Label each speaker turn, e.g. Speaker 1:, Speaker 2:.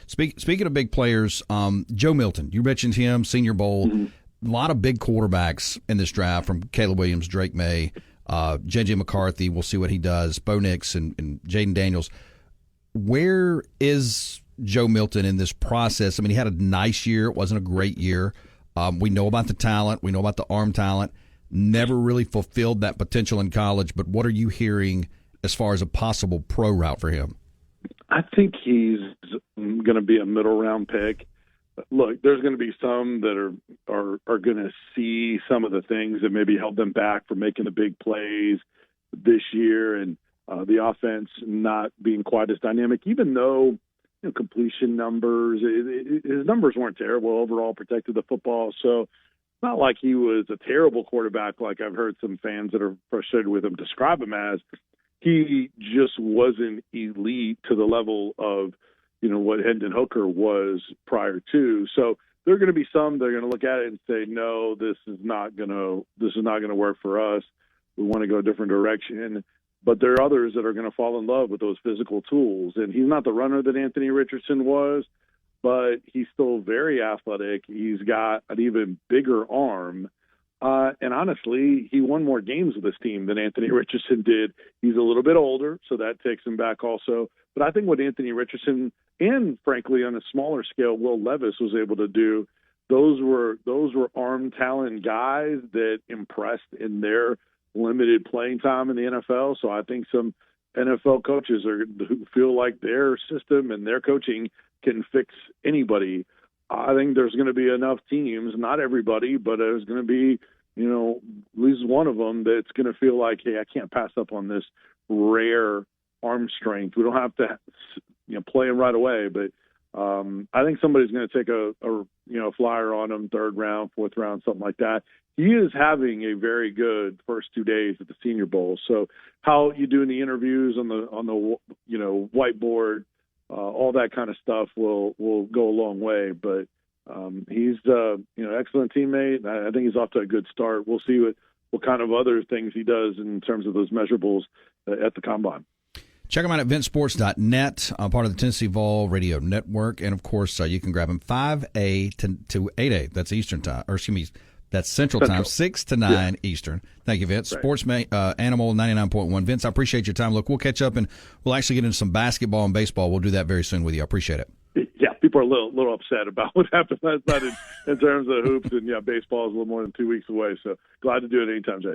Speaker 1: Speaking of big players, Joe Milton, you mentioned him, Senior Bowl.
Speaker 2: Mm-hmm.
Speaker 1: A lot of big quarterbacks in this draft from Caleb Williams, Drake May, J.J. McCarthy. We'll see what he does. Bo Nix and Jaden Daniels. Where is Joe Milton in this process? I mean, he had a nice year. It wasn't a great year. We know about the talent. We know about the arm talent. Never really fulfilled that potential in college. But what are you hearing as far as a possible pro route for him?
Speaker 2: I think he's going to be a middle round pick. Look, there's going to be some that are going to see some of the things that maybe held them back from making the big plays this year, and the offense not being quite as dynamic, even though completion numbers, his numbers weren't terrible overall, protected the football. So it's not like he was a terrible quarterback like I've heard some fans that are frustrated with him describe him as. He just wasn't elite to the level of what Hendon Hooker was prior to. So there are going to be some that are going to look at it and say, no, this is not going to work for us. We want to go a different direction. But there are others that are going to fall in love with those physical tools. And he's not the runner that Anthony Richardson was, but he's still very athletic. He's got an even bigger arm. And honestly, he won more games with his team than Anthony Richardson did. He's a little bit older, so that takes him back also. But I think what Anthony Richardson and, frankly, on a smaller scale, Will Levis was able to do, those were arm talent guys that impressed in their limited playing time in the NFL. So I think some NFL coaches who feel like their system and their coaching can fix anybody. I think there's going to be enough teams, not everybody, but there's going to be, at least one of them that's going to feel like, hey, I can't pass up on this rare arm strength. We don't have to, play him right away, but I think somebody's going to take a flyer on him, third round, fourth round, something like that. He is having a very good first 2 days at the Senior Bowl. So how you do in the interviews on the whiteboard, all that kind of stuff will go a long way. But he's excellent teammate. I think he's off to a good start. We'll see what kind of other things he does in terms of those measurables at the Combine.
Speaker 1: Check him out at ventsports.net, part of the Tennessee Vol Radio Network. And, of course, you can grab him 5A to 8A. That's Eastern time. Or, excuse me, that's Central time, 6 to 9 Eastern. Thank you, Vince. Right. Sports Animal 99.1. Vince, I appreciate your time. Look, we'll catch up, and we'll actually get into some basketball and baseball. We'll do that very soon with you. I appreciate it.
Speaker 2: Yeah, people are a little upset about what happened last night in terms of hoops. And, baseball is a little more than 2 weeks away. So glad to do it anytime, Jay.